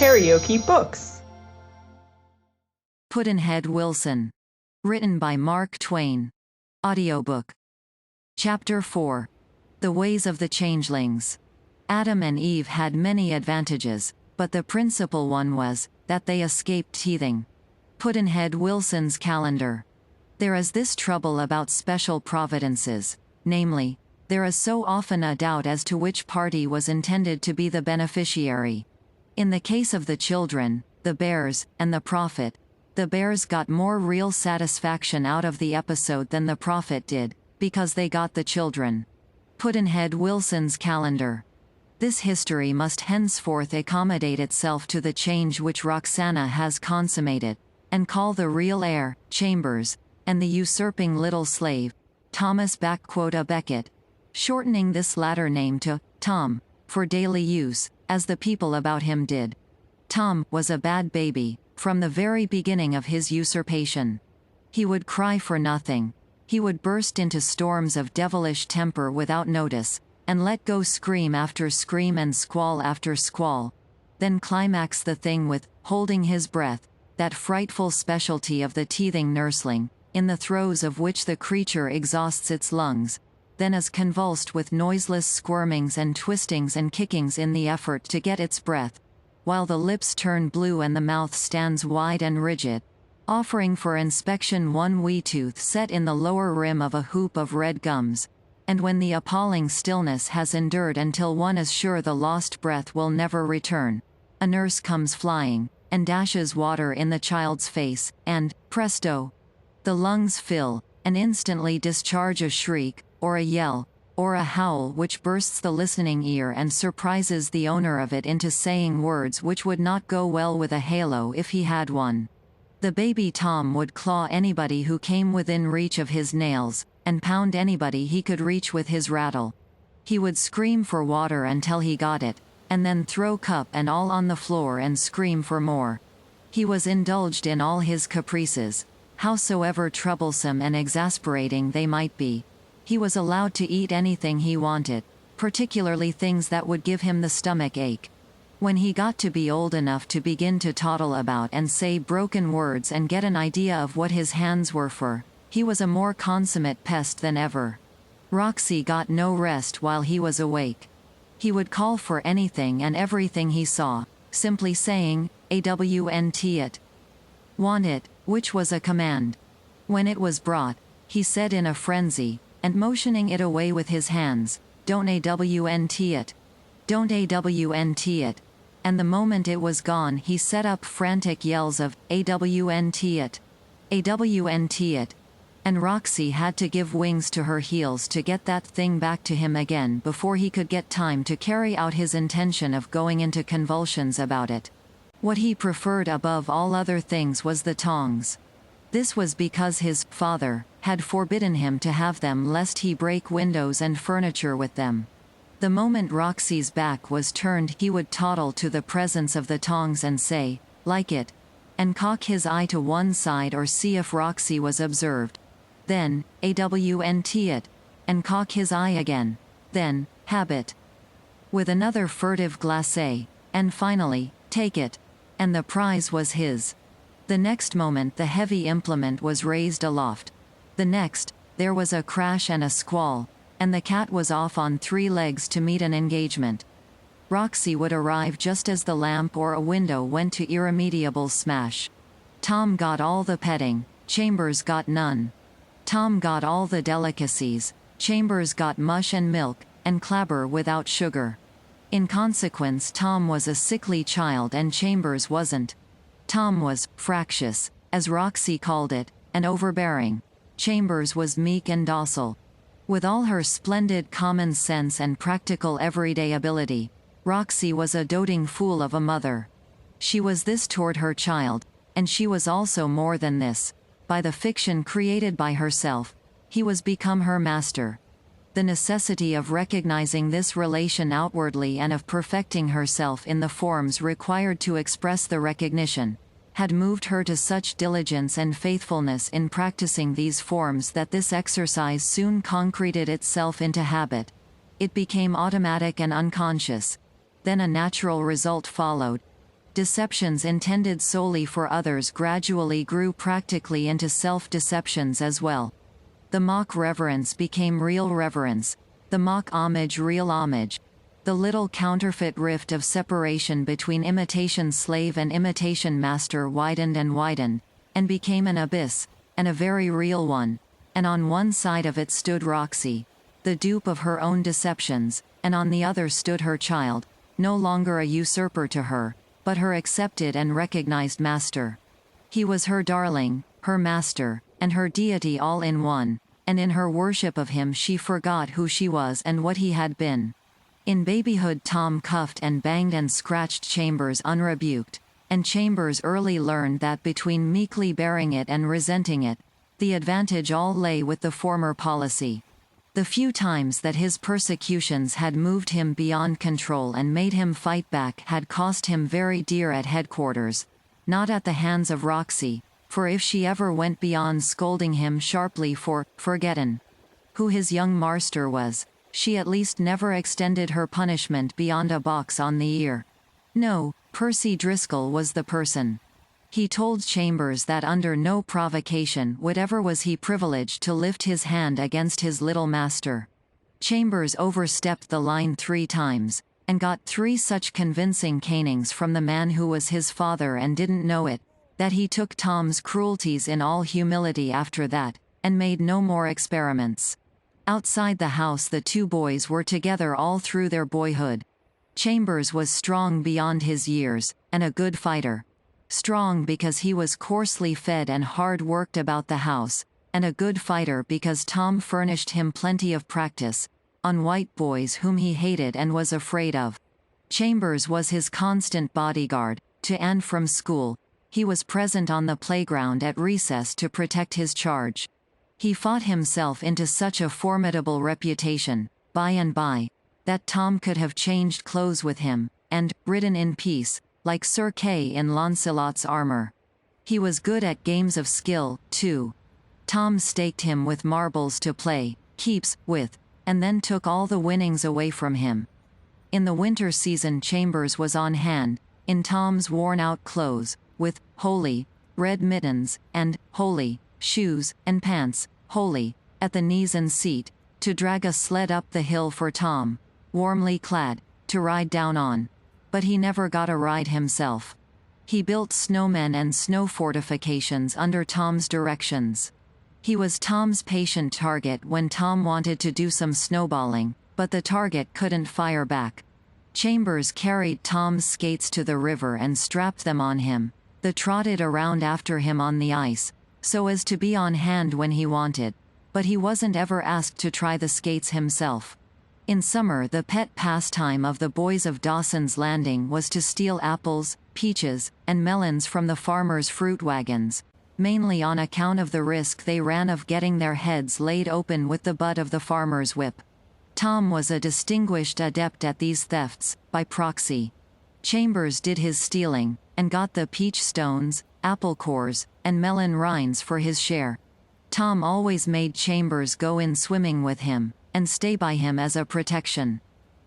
KaraokeBooks. Pudd'nhead Wilson. Written by Mark Twain. Audiobook. Chapter 4. The Ways of the Changelings. Adam and Eve had many advantages, but the principal one was that they escaped teething. Pudd'nhead Wilson's calendar. There is this trouble about special providences, namely, there is so often a doubt as to which party was intended to be the beneficiary. In the case of the children, the bears, and the prophet, the bears got more real satisfaction out of the episode than the prophet did, because they got the children. Pudd'nhead Wilson's calendar. This history must henceforth accommodate itself to the change which Roxana has consummated, and call the real heir, Chambers, and the usurping little slave, Thomas a Becket, shortening this latter name to Tom, for daily use, as the people about him did. Tom was a bad baby, from the very beginning of his usurpation. He would cry for nothing. He would burst into storms of devilish temper without notice, and let go scream after scream and squall after squall, then climax the thing with holding his breath, that frightful specialty of the teething nursling, in the throes of which the creature exhausts its lungs, then is convulsed with noiseless squirmings and twistings and kickings in the effort to get its breath, while the lips turn blue and the mouth stands wide and rigid, offering for inspection one wee tooth set in the lower rim of a hoop of red gums. And when the appalling stillness has endured until one is sure the lost breath will never return, a nurse comes flying, and dashes water in the child's face, and, presto! The lungs fill, and instantly discharge a shriek, or a yell, or a howl which bursts the listening ear and surprises the owner of it into saying words which would not go well with a halo if he had one. The baby Tom would claw anybody who came within reach of his nails, and pound anybody he could reach with his rattle. He would scream for water until he got it, and then throw cup and all on the floor and scream for more. He was indulged in all his caprices, howsoever troublesome and exasperating they might be. He was allowed to eat anything he wanted, particularly things that would give him the stomach ache. When he got to be old enough to begin to toddle about and say broken words and get an idea of what his hands were for, he was a more consummate pest than ever. Roxy got no rest while he was awake. He would call for anything and everything he saw, simply saying, "AWNT it. Want it," which was a command. When it was brought, he said in a frenzy, and motioning it away with his hands, "Don't AWNT it. Don't AWNT it." And the moment it was gone he set up frantic yells of, "AWNT it. AWNT it." And Roxy had to give wings to her heels to get that thing back to him again before he could get time to carry out his intention of going into convulsions about it. What he preferred above all other things was the tongs. This was because his father had forbidden him to have them lest he break windows and furniture with them. The moment Roxy's back was turned he would toddle to the presence of the tongs and say, "Like it," and cock his eye to one side or see if Roxy was observed. Then, "AWNT it," and cock his eye again. Then, "Habit," with another furtive glacé, and finally, "Take it," and the prize was his. The next moment the heavy implement was raised aloft. The next, there was a crash and a squall, and the cat was off on 3 legs to meet an engagement. Roxy would arrive just as the lamp or a window went to irremediable smash. Tom got all the petting, Chambers got none. Tom got all the delicacies, Chambers got mush and milk, and clabber without sugar. In consequence Tom was a sickly child and Chambers wasn't. Tom was fractious, as Roxy called it, and overbearing. Chambers was meek and docile. With all her splendid common sense and practical everyday ability, Roxy was a doting fool of a mother. She was this toward her child, and she was also more than this. By the fiction created by herself, he was become her master. The necessity of recognizing this relation outwardly and of perfecting herself in the forms required to express the recognition, had moved her to such diligence and faithfulness in practicing these forms that this exercise soon concreted itself into habit. It became automatic and unconscious. Then a natural result followed. Deceptions intended solely for others gradually grew practically into self-deceptions as well. The mock reverence became real reverence, the mock homage real homage. The little counterfeit rift of separation between imitation slave and imitation master widened, and became an abyss, and a very real one, and on one side of it stood Roxy, the dupe of her own deceptions, and on the other stood her child, no longer a usurper to her, but her accepted and recognized master. He was her darling, her master, and her deity all in one, and in her worship of him she forgot who she was and what he had been. In babyhood Tom cuffed and banged and scratched Chambers unrebuked, and Chambers early learned that between meekly bearing it and resenting it, the advantage all lay with the former policy. The few times that his persecutions had moved him beyond control and made him fight back had cost him very dear at headquarters, not at the hands of Roxy, for if she ever went beyond scolding him sharply for forgettin' who his young master was, she at least never extended her punishment beyond a box on the ear. No, Percy Driscoll was the person. He told Chambers that under no provocation whatever was he privileged to lift his hand against his little master. Chambers overstepped the line 3 times, and got 3 such convincing canings from the man who was his father and didn't know it, that he took Tom's cruelties in all humility after that, and made no more experiments. Outside the house the 2 boys were together all through their boyhood. Chambers was strong beyond his years, and a good fighter. Strong because he was coarsely fed and hard worked about the house, and a good fighter because Tom furnished him plenty of practice on white boys whom he hated and was afraid of. Chambers was his constant bodyguard, to and from school. He was present on the playground at recess to protect his charge. He fought himself into such a formidable reputation, by and by, that Tom could have changed clothes with him, and ridden in peace, like Sir Kay in Launcelot's armor. He was good at games of skill, too. Tom staked him with marbles to play keeps with, and then took all the winnings away from him. In the winter season Chambers was on hand, in Tom's worn-out clothes, with holy red mittens, and holy shoes and pants, holy at the knees and seat, to drag a sled up the hill for Tom, warmly clad, to ride down on. But he never got a ride himself. He built snowmen and snow fortifications under Tom's directions. He was Tom's patient target when Tom wanted to do some snowballing, but the target couldn't fire back. Chambers carried Tom's skates to the river and strapped them on him, the trotted around after him on the ice, so as to be on hand when he wanted, but he wasn't ever asked to try the skates himself. In summer the pet pastime of the boys of Dawson's Landing was to steal apples, peaches, and melons from the farmers' fruit wagons, mainly on account of the risk they ran of getting their heads laid open with the butt of the farmer's whip. Tom was a distinguished adept at these thefts, by proxy. Chambers did his stealing, and got the peach stones, apple cores, and melon rinds for his share. Tom always made Chambers go in swimming with him, and stay by him as a protection.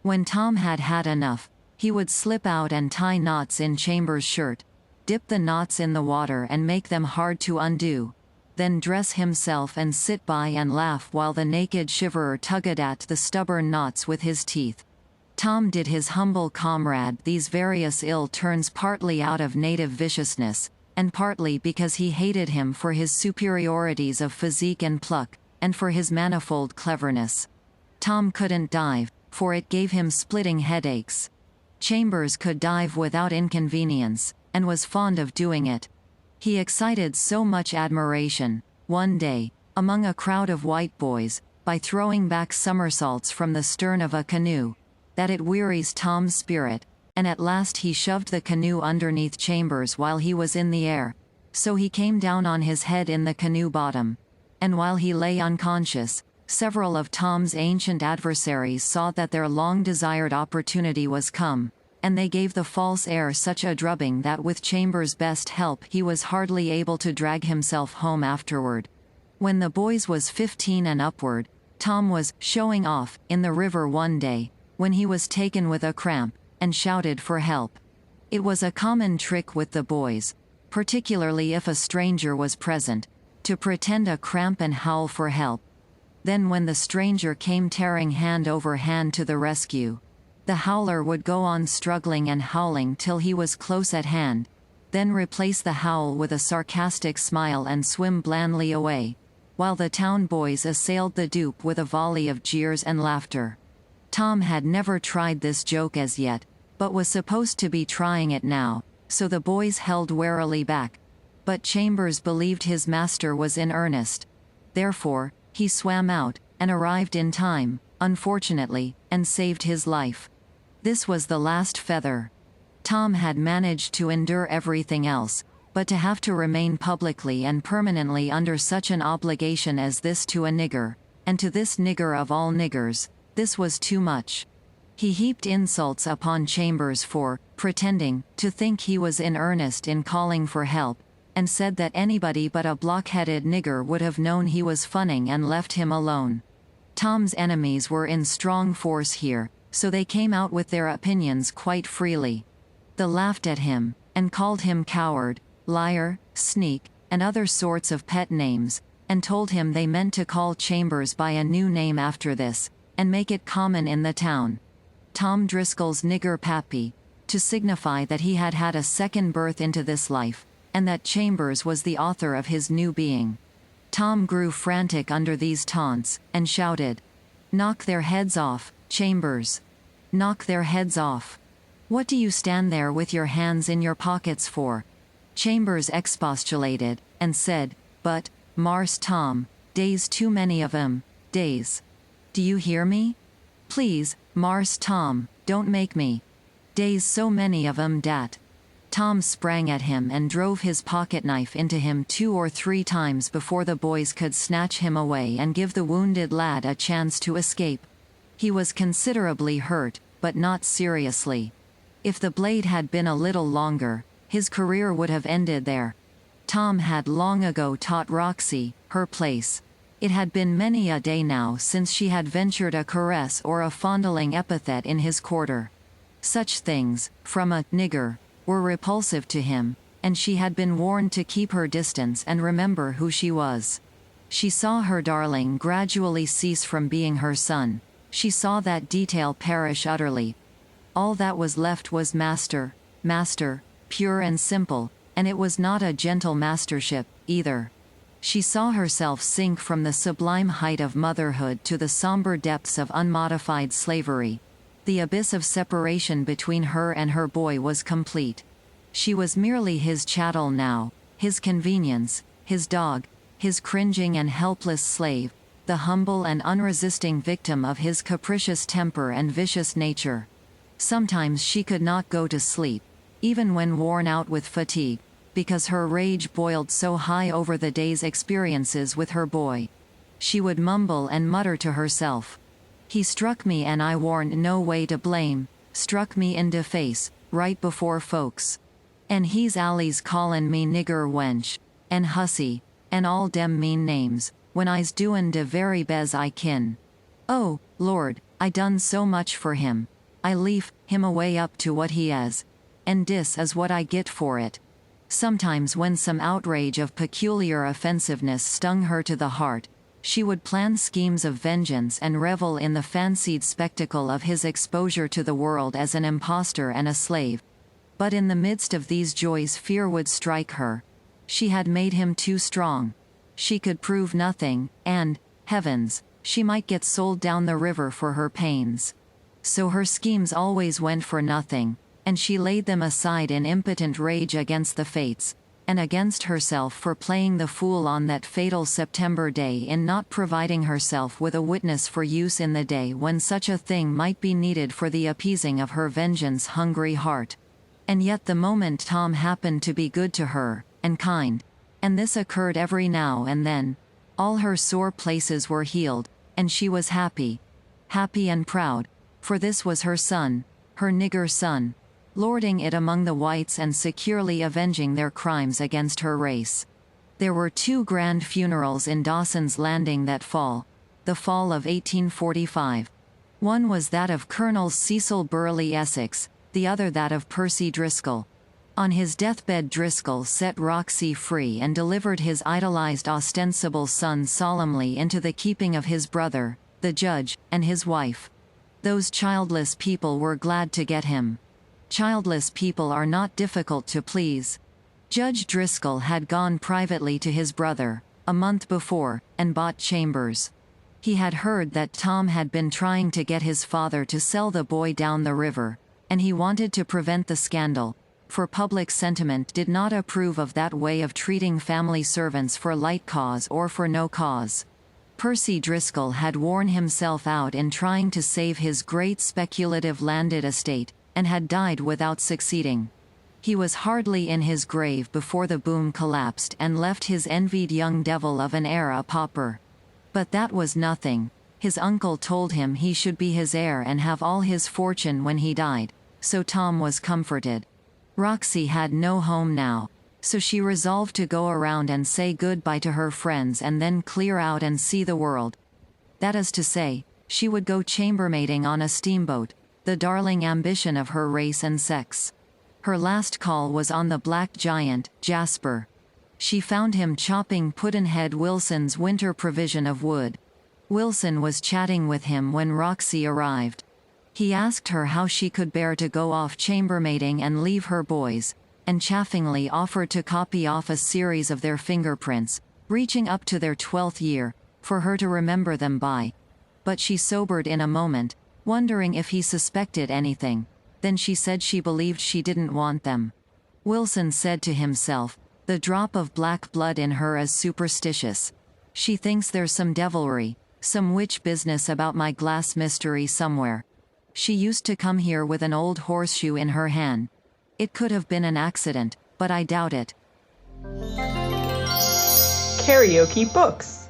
When Tom had had enough, he would slip out and tie knots in Chambers' shirt, dip the knots in the water and make them hard to undo, then dress himself and sit by and laugh while the naked shiverer tugged at the stubborn knots with his teeth. Tom did his humble comrade these various ill turns partly out of native viciousness, and partly because he hated him for his superiorities of physique and pluck, and for his manifold cleverness. Tom couldn't dive, for it gave him splitting headaches. Chambers could dive without inconvenience, and was fond of doing it. He excited so much admiration, one day, among a crowd of white boys, by throwing back somersaults from the stern of a canoe, that it wearies Tom's spirit, and at last he shoved the canoe underneath Chambers while he was in the air, so he came down on his head in the canoe bottom. And while he lay unconscious, several of Tom's ancient adversaries saw that their long-desired opportunity was come, and they gave the false heir such a drubbing that with Chambers' best help he was hardly able to drag himself home afterward. When the boys was 15 and upward, Tom was showing off in the river one day, when he was taken with a cramp, and shouted for help. It was a common trick with the boys, particularly if a stranger was present, to pretend a cramp and howl for help. Then when the stranger came tearing hand over hand to the rescue, the howler would go on struggling and howling till he was close at hand, then replace the howl with a sarcastic smile and swim blandly away, while the town boys assailed the dupe with a volley of jeers and laughter. Tom had never tried this joke as yet, but was supposed to be trying it now, so the boys held warily back. But Chambers believed his master was in earnest. Therefore, he swam out, and arrived in time, unfortunately, and saved his life. This was the last feather. Tom had managed to endure everything else, but to have to remain publicly and permanently under such an obligation as this to a nigger, and to this nigger of all niggers, this was too much. He heaped insults upon Chambers for pretending to think he was in earnest in calling for help, and said that anybody but a blockheaded nigger would have known he was funning and left him alone. Tom's enemies were in strong force here, so they came out with their opinions quite freely. They laughed at him, and called him coward, liar, sneak, and other sorts of pet names, and told him they meant to call Chambers by a new name after this, and make it common in the town. Tom Driscoll's nigger pappy, to signify that he had had a second birth into this life, and that Chambers was the author of his new being. Tom grew frantic under these taunts, and shouted, "Knock their heads off, Chambers! Knock their heads off! What do you stand there with your hands in your pockets for?" Chambers expostulated, and said, "But, Marse Tom, dey's too many of 'em, dey's. Do you hear me? Please, Marse Tom, don't make me. Dey's so many of 'em dat." Tom sprang at him and drove his pocketknife into him 2 or 3 times before the boys could snatch him away and give the wounded lad a chance to escape. He was considerably hurt, but not seriously. If the blade had been a little longer, his career would have ended there. Tom had long ago taught Roxy her place. It had been many a day now since she had ventured a caress or a fondling epithet in his quarter. Such things, from a nigger, were repulsive to him, and she had been warned to keep her distance and remember who she was. She saw her darling gradually cease from being her son. She saw that detail perish utterly. All that was left was master, pure and simple, and it was not a gentle mastership, either. She saw herself sink from the sublime height of motherhood to the somber depths of unmodified slavery. The abyss of separation between her and her boy was complete. She was merely his chattel now, his convenience, his dog, his cringing and helpless slave, the humble and unresisting victim of his capricious temper and vicious nature. Sometimes she could not go to sleep, even when worn out with fatigue, because her rage boiled so high over the day's experiences with her boy. She would mumble and mutter to herself, "He struck me and I warn't no way to blame, struck me in de face, right before folks. And he's allez callin' me nigger wench, and hussy, and all dem mean names, when I's doin' de very bes I kin. Oh, Lord, I done so much for him. I leaf him away up to what he is, and dis is what I git for it." Sometimes when some outrage of peculiar offensiveness stung her to the heart, she would plan schemes of vengeance and revel in the fancied spectacle of his exposure to the world as an impostor and a slave. But in the midst of these joys fear would strike her. She had made him too strong. She could prove nothing, and, heavens, she might get sold down the river for her pains. So her schemes always went for nothing, and she laid them aside in impotent rage against the fates, and against herself for playing the fool on that fatal September day in not providing herself with a witness for use in the day when such a thing might be needed for the appeasing of her vengeance-hungry heart. And yet the moment Tom happened to be good to her, and kind, and this occurred every now and then, all her sore places were healed, and she was happy and proud, for this was her son, her nigger son, lording it among the whites and securely avenging their crimes against her race. There were 2 grand funerals in Dawson's Landing that fall, the fall of 1845. One was that of Colonel Cecil Burleigh Essex, the other that of Percy Driscoll. On his deathbed Driscoll set Roxy free and delivered his idolized ostensible son solemnly into the keeping of his brother, the judge, and his wife. Those childless people were glad to get him. Childless people are not difficult to please. Judge Driscoll had gone privately to his brother, a month before, and bought chambers. He had heard that Tom had been trying to get his father to sell the boy down the river, and he wanted to prevent the scandal, for public sentiment did not approve of that way of treating family servants for light cause or for no cause. Percy Driscoll had worn himself out in trying to save his great speculative landed estate, and had died without succeeding. He was hardly in his grave before the boom collapsed and left his envied young devil of an heir a pauper. But that was nothing. His uncle told him he should be his heir and have all his fortune when he died, so Tom was comforted. Roxy had no home now, so she resolved to go around and say goodbye to her friends and then clear out and see the world. That is to say, she would go chambermaiding on a steamboat, the darling ambition of her race and sex. Her last call was on the black giant, Jasper. She found him chopping Pudd'nhead Wilson's winter provision of wood. Wilson was chatting with him when Roxy arrived. He asked her how she could bear to go off chambermaiding and leave her boys, and chaffingly offered to copy off a series of their fingerprints, reaching up to their 12th year, for her to remember them by. But she sobered in a moment, wondering if he suspected anything. Then she said she believed she didn't want them. Wilson said to himself, "The drop of black blood in her is superstitious. She thinks there's some devilry, some witch business about my glass mystery somewhere. She used to come here with an old horseshoe in her hand. It could have been an accident, but I doubt it." KaraokeBooks.